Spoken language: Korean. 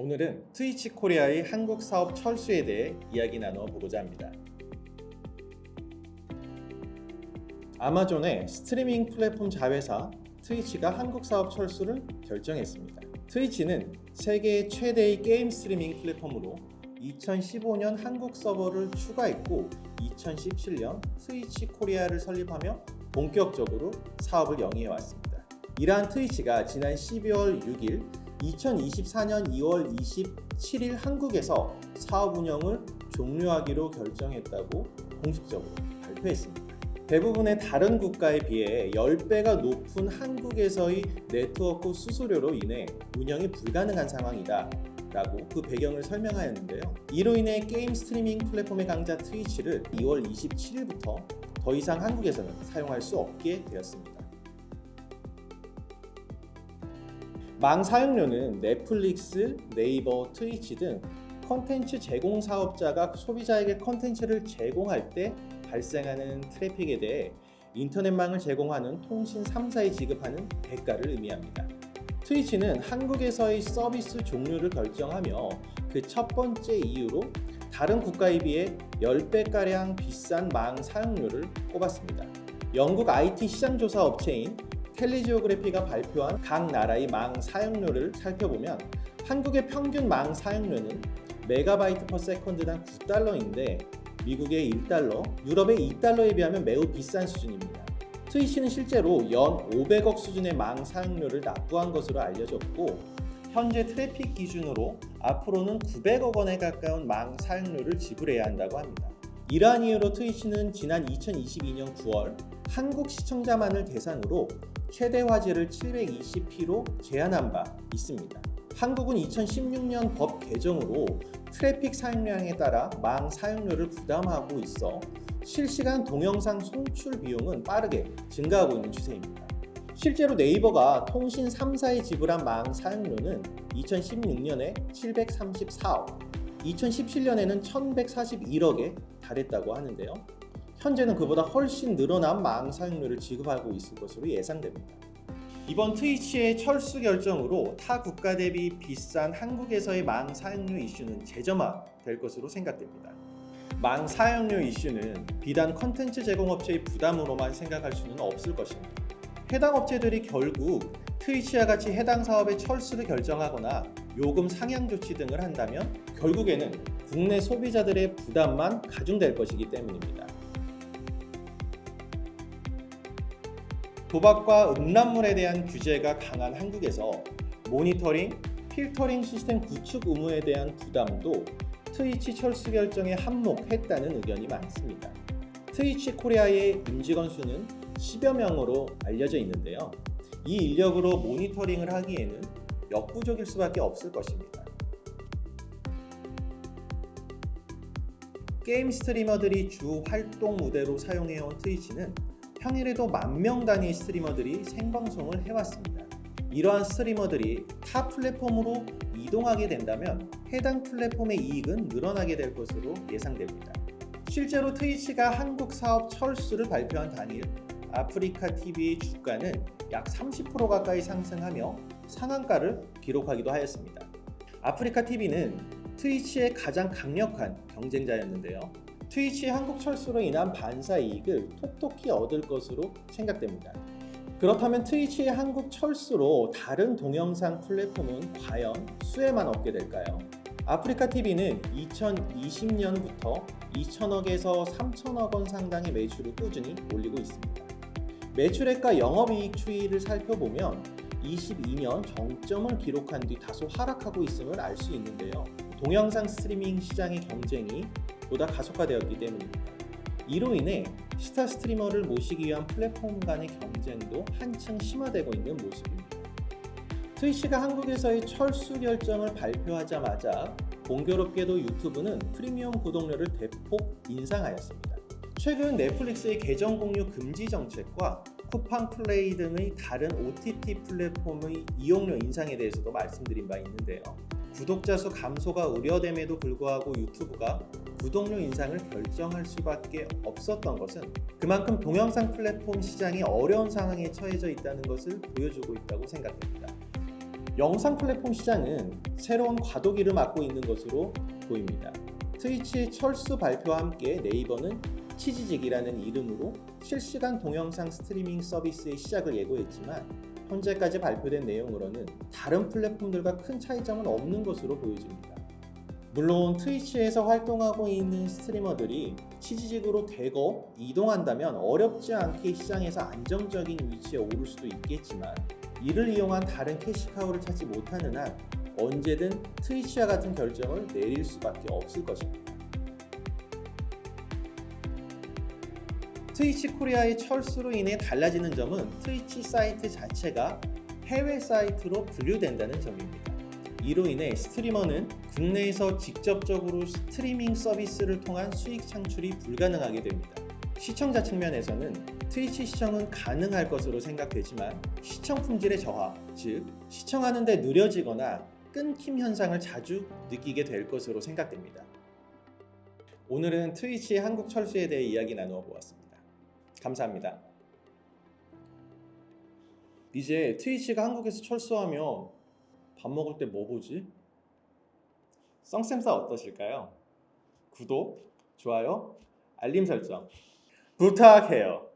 오늘은 트위치 코리아의 한국 사업 철수에 대해 이야기 나눠보고자 합니다. 아마존의 스트리밍 플랫폼 자회사 트위치가 한국 사업 철수를 결정했습니다. 트위치는 세계 최대의 게임 스트리밍 플랫폼으로 2015년 한국 서버를 추가했고 2017년 트위치 코리아를 설립하며 본격적으로 사업을 영위해왔습니다. 이러한 트위치가 지난 12월 6일 2024년 2월 27일 한국에서 사업 운영을 종료하기로 결정했다고 공식적으로 발표했습니다. 대부분의 다른 국가에 비해 10배가 높은 한국에서의 네트워크 수수료로 인해 운영이 불가능한 상황이다 라고 그 배경을 설명하였는데요. 이로 인해 게임 스트리밍 플랫폼의 강자 트위치를 2월 27일부터 더 이상 한국에서는 사용할 수 없게 되었습니다. 망 사용료는 넷플릭스, 네이버, 트위치 등 컨텐츠 제공 사업자가 소비자에게 컨텐츠를 제공할 때 발생하는 트래픽에 대해 인터넷망을 제공하는 통신 3사에 지급하는 대가를 의미합니다. 트위치는 한국에서의 서비스 종료를 결정하며 그 첫 번째 이유로 다른 국가에 비해 10배가량 비싼 망 사용료를 꼽았습니다. 영국 IT 시장 조사 업체인 텔리지오그래피가 발표한 각 나라의 망 사용료를 살펴보면 한국의 평균 망 사용료는 메가바이트 퍼 세컨드당 9달러인데 미국의 1달러, 유럽의 2달러에 비하면 매우 비싼 수준입니다. 트위치는 실제로 연 500억 수준의 망 사용료를 납부한 것으로 알려졌고 현재 트래픽 기준으로 앞으로는 900억 원에 가까운 망 사용료를 지불해야 한다고 합니다. 이러한 이유로 트위치는 지난 2022년 9월 한국 시청자만을 대상으로 최대 화질을 720p로 제한한 바 있습니다. 한국은 2016년 법 개정으로 트래픽 사용량에 따라 망 사용료를 부담하고 있어 실시간 동영상 송출 비용은 빠르게 증가하고 있는 추세입니다. 실제로 네이버가 통신 3사에 지불한 망 사용료는 2016년에 734억, 2017년에는 1141억에 달했다고 하는데요. 현재는 그보다 훨씬 늘어난 망 사용료를 지급하고 있을 것으로 예상됩니다. 이번 트위치의 철수 결정으로 타 국가 대비 비싼 한국에서의 망 사용료 이슈는 재점화될 것으로 생각됩니다. 망 사용료 이슈는 비단 컨텐츠 제공업체의 부담으로만 생각할 수는 없을 것입니다. 해당 업체들이 결국 트위치와 같이 해당 사업의 철수를 결정하거나 요금 상향 조치 등을 한다면 결국에는 국내 소비자들의 부담만 가중될 것이기 때문입니다. 도박과 음란물에 대한 규제가 강한 한국에서 모니터링, 필터링 시스템 구축 의무에 대한 부담도 트위치 철수 결정에 한몫했다는 의견이 많습니다. 트위치 코리아의 임직원 수는 10여 명으로 알려져 있는데요. 이 인력으로 모니터링을 하기에는 역부족일 수밖에 없을 것입니다. 게임 스트리머들이 주 활동 무대로 사용해온 트위치는 평일에도 10,000명 단위 스트리머들이 생방송을 해왔습니다. 이러한 스트리머들이 타 플랫폼으로 이동하게 된다면 해당 플랫폼의 이익은 늘어나게 될 것으로 예상됩니다. 실제로 트위치가 한국 사업 철수를 발표한 당일 아프리카 TV의 주가는 약 30% 가까이 상승하며 상한가를 기록하기도 하였습니다. 아프리카 TV는 트위치의 가장 강력한 경쟁자였는데요. 트위치의 한국 철수로 인한 반사 이익을 톡톡히 얻을 것으로 생각됩니다. 그렇다면 트위치의 한국 철수로 다른 동영상 플랫폼은 과연 수혜만 얻게 될까요? 아프리카 TV는 2020년부터 2천억에서 3천억 원 상당의 매출을 꾸준히 올리고 있습니다. 매출액과 영업이익 추이를 살펴보면 22년 정점을 기록한 뒤 다소 하락하고 있음을 알 수 있는데요. 동영상 스트리밍 시장의 경쟁이 보다 가속화되었기 때문입니다. 이로 인해 스타 스트리머를 모시기 위한 플랫폼 간의 경쟁도 한층 심화되고 있는 모습입니다. 트위치가 한국에서의 철수 결정을 발표하자마자 공교롭게도 유튜브는 프리미엄 구독료를 대폭 인상하였습니다. 최근 넷플릭스의 계정 공유 금지 정책과 쿠팡 플레이 등의 다른 OTT 플랫폼의 이용료 인상에 대해서도 말씀드린 바 있는데요. 구독자 수 감소가 우려됨에도 불구하고 유튜브가 구독료 인상을 결정할 수밖에 없었던 것은 그만큼 동영상 플랫폼 시장이 어려운 상황에 처해져 있다는 것을 보여주고 있다고 생각됩니다. 영상 플랫폼 시장은 새로운 과도기를 맞고 있는 것으로 보입니다. 트위치 철수 발표와 함께 네이버는 치지직이라는 이름으로 실시간 동영상 스트리밍 서비스의 시작을 예고했지만 현재까지 발표된 내용으로는 다른 플랫폼들과 큰 차이점은 없는 것으로 보여집니다. 물론 트위치에서 활동하고 있는 스트리머들이 치지직으로 대거 이동한다면 어렵지 않게 시장에서 안정적인 위치에 오를 수도 있겠지만 이를 이용한 다른 캐시카우를 찾지 못하는 한 언제든 트위치와 같은 결정을 내릴 수밖에 없을 것입니다. 트위치 코리아의 철수로 인해 달라지는 점은 트위치 사이트 자체가 해외 사이트로 분류된다는 점입니다. 이로 인해 스트리머는 국내에서 직접적으로 스트리밍 서비스를 통한 수익 창출이 불가능하게 됩니다. 시청자 측면에서는 트위치 시청은 가능할 것으로 생각되지만 시청 품질의 저하, 즉 시청하는 데 느려지거나 끊김 현상을 자주 느끼게 될 것으로 생각됩니다. 오늘은 트위치의 한국 철수에 대해 이야기 나누어 보았습니다. 감사합니다. 이제 트위치가 한국에서 철수하면 밥 먹을 때 뭐 보지? 썽쌤싸 어떠실까요? 구독, 좋아요, 알림 설정 부탁해요.